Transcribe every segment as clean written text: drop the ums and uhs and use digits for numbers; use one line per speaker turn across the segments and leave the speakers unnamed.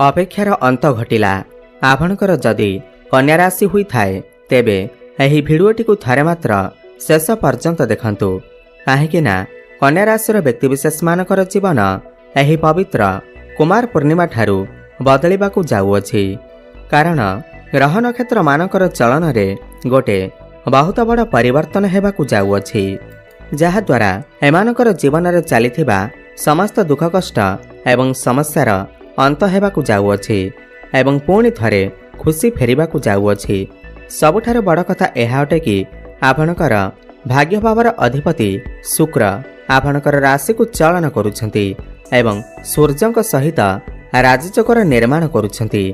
अपेक्षार अंत घटिला। आपणकर जदि कन्या राशि हुई थाए तेबे एही भिडियोटी को थरे मात्र शेष पर्यंत देखंतु, काहेकि ना कन्या राशि व्यक्तिविशेष मानकर जीवन एही पवित्र कुमार पूर्णिमा ठारू बदलिबाकू जाउअछि। कारण ग्रह नक्षत्र मानकर चलन रे गोटे बहुत बड़ परिवर्तन हेबाकू जाउअछि, जहा द्वारा एमानकर जीवन रे चलीथिबा समस्त दुख कष्ट एवं समस्यार अंत हेबाकू जाउअछि एवं पुणी थरे खुशी फेरिबाकू जाउअछि। सबुठारु बड़ कथा एहा अटे कि आपणकर भाग्य भावर अधिपति शुक्र आपणकर राशि को चलन करुछंती एवं सूर्यंक सहित राजचक्र निर्माण करुछंती।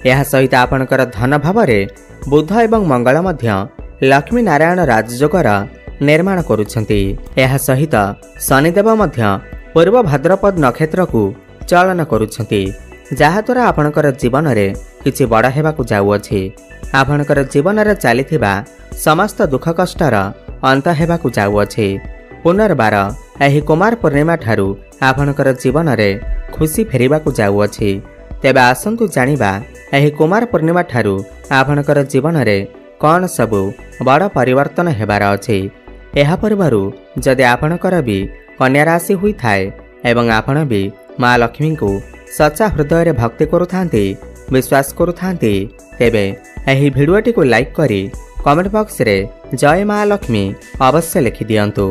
यह सहित आपणकर धन भावरे बुध एवं मंगल मध्य लक्ष्मी नारायण राजयोगर निर्माण करुछंती। यह सहित शनिदेव मध्य पूर्व भाद्रपद नक्षत्र को चलन करुछंती, जहा द्वारा आपणकर जीवन रे किछि बड़ हेबाकू जाउअछि। आपणकर जीवन रे चलीथिबा समस्त दुख कष्टर अंत हेबाकू जाउअछि। पुनर्बार एही कुमार पूर्णिमा ठारू आपणकर जीवन रे खुशी फेरिबाकू जाउअछि। तेबे आसंतु जानिबा एही कुमार पूर्णिमा ठारू आपणकर जीवन रे कौन सबु बड़ परिवर्तन हेबार अछि। एहा पूर्वरु जदि आपणकर भी कन्या राशि हुई थाए एवं आपण भी माँ लक्ष्मी को सच्चा हृदय रे भक्ति करुथांती, विश्वास करुथांती, तेबे एही भिडियोटी को लाइक करी कमेंट बॉक्स रे जय माँ लक्ष्मी अवश्य लिखि दियंतु।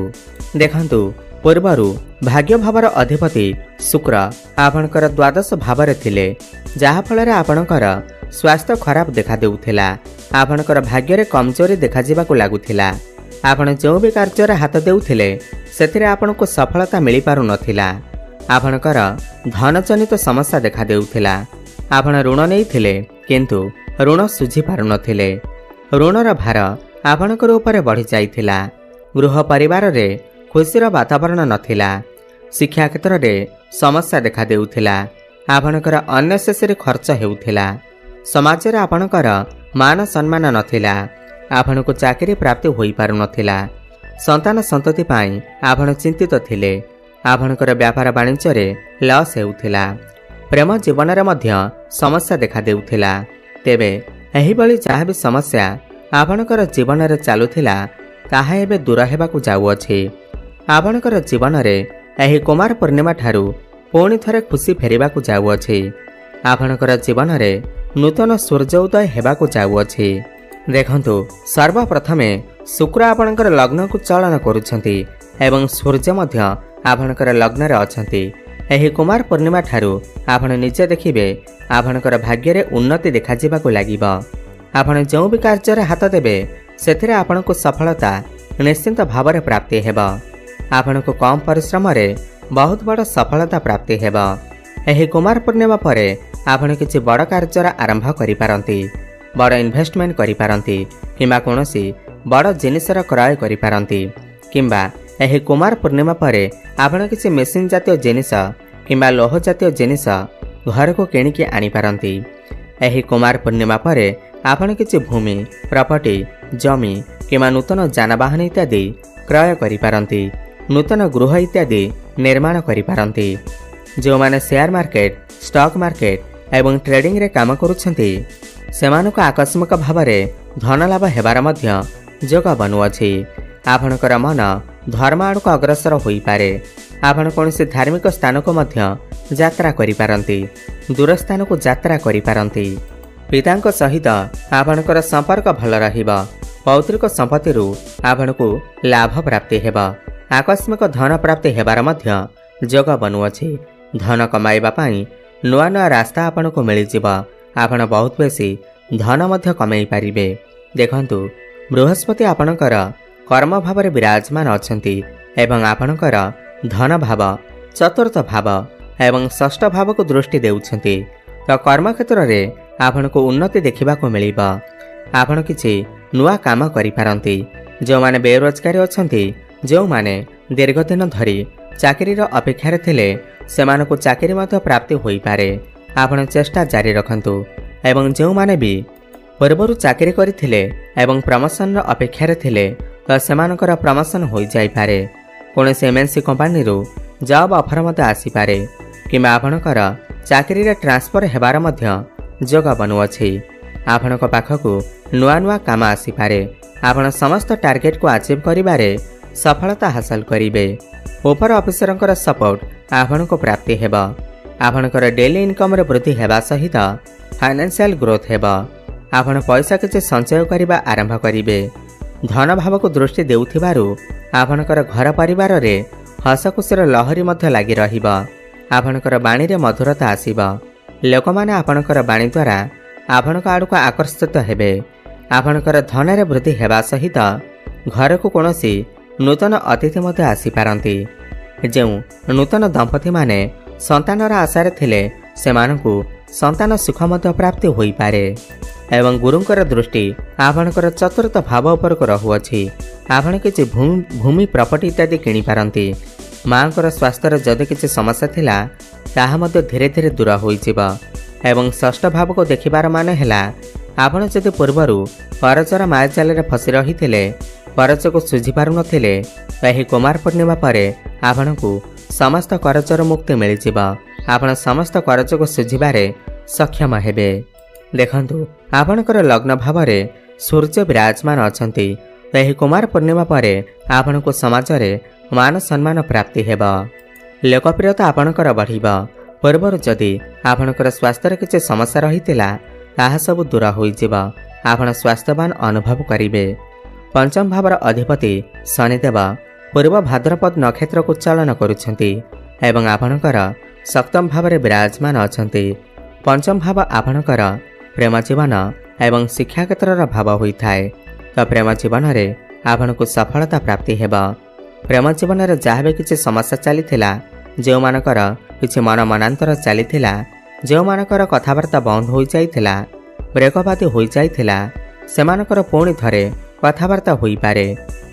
देखंतु पूर्वरु भाग्य भावर अधिपति शुक्र आपणकर द्वादश भावरे थिले, जहा फଳରେ आपणकर स्वास्थ्य खराब देखा देउथिला। आपणकर भाग्य रे कमजोरी देखा जिबाकू लागुथिला। आपण जो भी कार्य रे हाथ देउथिले सेथिरे आपणको सफलता मिली पारु नथिला। आपणकर धन जनित समस्या देखा देउथिला। आपण ऋण नेइथिले किंतु ऋण सुझी पारु नथिले। ऋणर भार आपणकर ऊपर बढ़ी जाइथिला। गृह परिवार रे खुशीर वातावरण नथिला। शिक्षा क्षेत्र रे समस्या देखा देउथिला। आपणकर अननेसेसरी खर्च हेउथिला। समाज रे आपणकर मान सम्मान नथिला। आपणको चाकरी प्राप्ति होई पारु नथिला। संतान संतति पाई आपण चिंतित थिले। आपणकर व्यापार वाणिज्य रे लॉस हेउथिला। प्रेम जीवन रे मध्य समस्या देखा देउथिला। तेबे एही बळी जहा भी समस्या आपणकर जीवन रे चालुथिला ताहा एबे दूर हेबाकू जाउअछि। आपणकर जीवन रे एही कुमार पूर्णिमा ठारू पुणी थरे खुशी फेरिबाकू जाउअछि। आपणकर जीवन रे नूतन सूर्य उदय हेबाकू जाउअछि। देखंतु सर्वप्रथमे शुक्र आपणकर लग्न को चलन करुछंती एवं सूर्य मध्य आपणकर लग्न रे अछंती। एही कुमार पूर्णिमा ठारू आपण निजे देखिबे आपणकर भाग्य रे उन्नति देखा जिबाकू लागिबो। आपण जो भी कार्य रे हाथ देबे सेथिरे आपणको सफलता निश्चिंत भावरे प्राप्ति हेबो। आपणको कम परिश्रम रे बहुत बड़ सफलता प्राप्ति हेबो। एही कुमार पूर्णिमा परे आपण किछि बड़ कार्य आरंभ करि पारंती, बड़ इन्वेस्टमेंट करि पारंती, किंबा कोनोसी बड़ जिनिसर क्रय करि पारंती, किंबा एही कुमार पूर्णिमा परे आपण किछि मेसिन जातीय जिनिस किंबा लोह जातीय जिनिस घर को किणिकी आनी पारंती। एही कुमार पूर्णिमा परे आपण किछि भूमि, प्रॉपर्टी, जमी किंबा नूतन जानवाहन इत्यादि क्रय करि पारंती, नूतन गृह इत्यादि निर्माण करि पारंती। जो माने शेयर मार्केट, स्टॉक मार्केट एवं ट्रेडिंग रे काम करुछंती सेमानक आकस्मिक भावरे धन लाभ हेबार मध्य जोग बनुअछि। आपणकर मन धर्म आड़क अग्रसर होई पारे। आपण कोनोसी धार्मिक स्थान को मध्य यात्रा करि पारंती, दूर स्थान को यात्रा करि पारंती। पितांक सहित आपणकर संपर्क भल रहिबा। पौत्रिक संपत्ति रु आपणको लाभ प्राप्ति हेबा। आकस्मिक धन प्राप्ति हेबार मध्य जोग बनुअछि। धन कमाइबा पई नुआ नुआ रास्ता आपणको मिलि जिबा। आपण बहुत बेसी धन मध्य कमाई पारिबे। देखंतु बृहस्पति आपणकर कर्म भाव रे विराजमान अछंती एवं आपणकर धन भाव, चतुर्थ भाव एवं षष्ठ भाव को दृष्टि देउछंती। तो कर्म क्षेत्र रे आपणको उन्नति देखिबा को मिलिबा। आपण किछि नुआ काम करि पारंती। जो माने बेरोजगारी अछंती, जो माने दीर्घ दिन धरी चाकरी रो अपेक्षा रे थिले सेमानकु चाकरी मध्य प्राप्ति होई पारे। आपण चेष्टा जारी रखंतु एवं जो माने भी पूर्वरु चाकरी करिथिले एवं प्रमोशन रो अपेक्षा रे थिले तो सेमानकर प्रमोशन होई जाई पारे। कोनोसी एमएनसी कंपनी रो जॉब ऑफर मते आसी पारे किंबा आपणकर चाकरी ट्रांसफर हेबार मध्य जोग बनुअछि। आपणक पाखकु नुआ नुआ काम आसीपारे। आपण समस्त टार्गेट को अचीव करिबारे सफलता हासिल करिवे। ओपर ऑफिसरंकर सपोर्ट आपणको प्राप्ति हेबा। आपणकर डेली इनकम रे वृद्धि हेबा सहित फाइनेंशियल ग्रोथ हेबा। आपण पैसा किछि संचय करिबा आरंभ करिवे। धन भाव को दृष्टि देउथिबारु आपणकर घर परिवार रे हसखुसीर लहरी मध्य लागि रहिबा। आपणकर बाणी रे मधुरता आसीबा। लोक माने आपणकर बाणी द्वारा आपणक आडको आकर्षित हेबे। आपणकर धन रे वृद्धि हेबा सहित घर को कोनोसी नूतन अतिथि मध्य आसी पारंती। जेउ नूतन दंपति माने संतानर आशारे थिले सेमानकु संतान सुख मध्य प्राप्ति होई पारे। एवं गुरुंकर दृष्टि आपणकर चतुर्थ भाव उपर को रहुअछि। आपण किछि भूमि प्रॉपर्टी इत्यादि किनि पारंती। मांकर स्वास्थ्य जदि किछि समस्या थिला ताहा मध्य धीरे धीरे दूर होई जिबा। एवं षष्ठ भाव को देखिबार माने हैला आपण जदि पूर्वरु परचर मायाजाल रे फसी रहिथिले करज को सुझी पारु नथिले एही कुमार पूर्णिमा परे आपणकु समस्त करजर मुक्ति मिल जिबा। आपण समस्त करज को सुझिबारे सक्षम हेबे। देखंतु आपणकर लग्न भाव रे सूर्य विराजमान अछंती। एही कुमार पूर्णिमा परे आपणकु समाज रे मान सम्मान प्राप्ति हेबा। लोकप्रियता आपणकर बढ़िबा। पूर्वर जदि आपणकर स्वास्थ्य रे किछि समस्या रहितिला ताहा सब दूर होई जिबा। आपण स्वास्थ्यवान अनुभव करिवे। पंचम भावर अधिपति शनिदेव पूर्व भाद्रपद नक्षत्र को चालन करुछंती एवं आपणकर सप्तम भाव रे विराजमान अछंती। पंचम भाव आपणकर प्रेम जीवन एवं शिक्षा क्षेत्र भाव होइथाय। तो प्रेम जीवन रे आपणकु सफलता प्राप्ति हेबा। प्रेम जीवन रे जाहबे किछि समस्या चलीथिला जेउ मानकर किछि मन मनांतर चलीथिला जेउ मानकर कथावार्ता बंद होई जाइथिला ब्रेकअप होई जाइथिला सेमानकर पुणी थरे कथावार्ता होई पारे।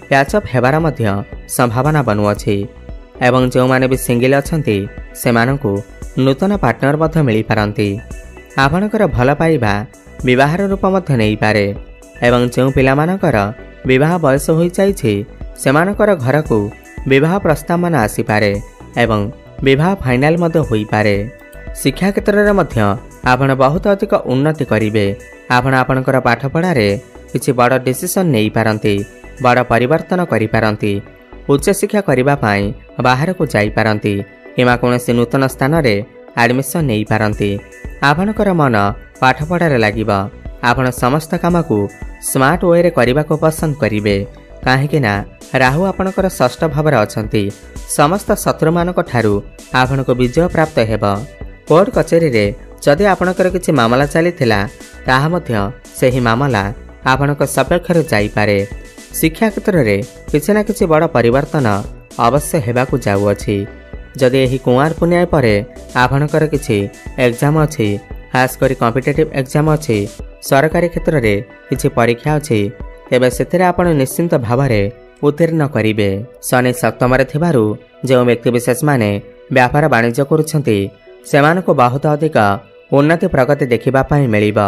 प्याचअप हेबार मध्य संभावना बनुअछि। एवं जो माने भी सिंगल अछंती सेमानकु नूतन पार्टनर मध्य मिली पारंती। आपणकर भल पाइबा विवाहर रूप मध्य नहीं पारे। एवं जो पिला मानकर विवाह बयस होई जाइछि सेमानकर घर को विवाह प्रस्ताव मान आसी पारे एवं विवाह फाइनल मध्य होई पारे। शिक्षा क्षेत्र रे मध्य आपण बहुत अधिक उन्नति करिवे। आपण आपणकर पाठ पढ़ा रे किछि बड़ डिसिजन नहीं पारंती। बड़ परिवर्तन करि पारंती। उच्च शिक्षा करिबा पाई बाहर को जाई पारंती किमा कोनोसी नूतन स्थान रे एडमिशन नहीं पारंती। आपणकर मन पाठ पढ़ारे लागिबा। आपण समस्त काम को स्मार्ट वे रे करिबा को पसंद करिवे। काहेकि ना राहु आपणकर षष्ठ भाव रे अछंती। समस्त शत्रु मानक ठारू आपणको विजय प्राप्त हेबा। कोर्ट कचेरी रे जदि आपणकर किछि मामला चलीथिला ताहा मध्य सेही मामला आपणक सपक्ष रे जाई पारे। शिक्षा क्षेत्र रे किछि ना किछि बड़ परिवर्तन अवश्य हेबाकु जाउअछि। जदि एही कुमार पुण्य परे आपणकर किछि एग्जाम अछि खास करी कॉम्पिटिटिव एग्जाम अछि सरकारी क्षेत्र रे किछि परीक्षा अछि तेबे सेथिरे आपण निश्चिंत भाव रे उत्तीर्ण करिवे। शनि सप्तम रे थिबारु जे व्यक्ति विशेष माने व्यापार वाणिज्य करूछंती सेमानको बहुत अधिक उन्नति प्रगति देखिबा पाई मिलिबा।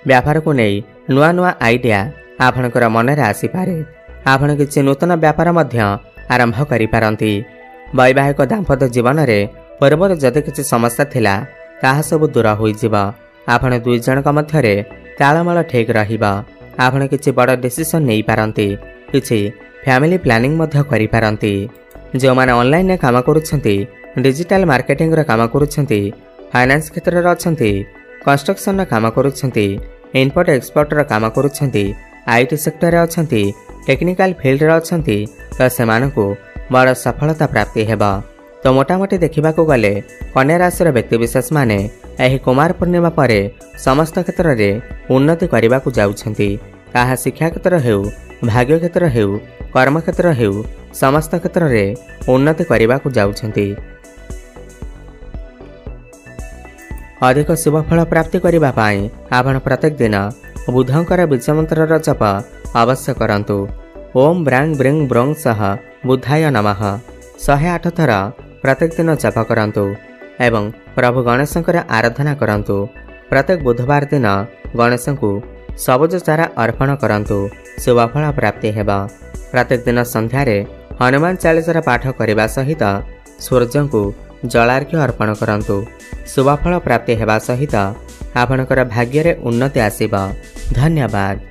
व्यापार को नहीं नुआ नुआ आइडिया आपणकर मन रे आसी पारे। आपण किछि नूतन व्यापार मध्य आरंभ करि पारंती। वैवाहिक दाम्पत्य जीवन रे पूर्वर जदि किछि समस्या थिला ताहा सब दूर होई जिबा। आपण दुई जनक मध्य रे तालमेल ठीक रहिबा। आपण किछि बड़ डिसिजन नहीं पारंती। किछि फैमिली प्लानिंग मध्य करि पारंती। जो माने ऑनलाइन रे काम करूछंती डिजिटल मार्केटिंग रे काम करूछंती फाइनेंस क्षेत्र रे अछंती कंस्ट्रक्शन रे काम करूछंती इनपुट एक्सपोर्ट रे काम करूछंती आईटी सेक्टर रे अछंती टेक्निकल फील्ड रे अछंती तो सेमानकु बड़ सफलता प्राप्ति हेबा। तो मोटामोटी देखा गले कन्या राशि व्यक्ति विशेष माने एही कुमार पूर्णिमा परे समस्त क्षेत्र में उन्नति करने को जाउछंती। ताहा शिक्षा क्षेत्र हेउ भाग्य क्षेत्र हेउ कर्म क्षेत्र हेउ समस्त क्षेत्र में उन्नति करने को जाउछंती। अधिक शुभफल प्राप्ति करने पाई आपण प्रत्येक दिन बुधंकर बीज मंत्र जप अवश्य करंतु। ओम ब्रांग ब्रिंग ब्रोंग सह बुधाय नमः 108 थर प्रत्येक दिन जप करंतु एवं प्रभु गणेशंकर आराधना करंतु। प्रत्येक बुधवार दिन गणेश को सबुज चारा अर्पण करंतु शुभफल प्राप्ति हेबा। प्रत्येक दिन संध्यारे हनुमान चालीसा पाठ करने सहित सूर्य को जलार्घ्य अर्पण करंतु। शुभफल प्राप्ति हेबा सहित आपणकर भाग्य रे उन्नति आसीबा। धन्यवाद।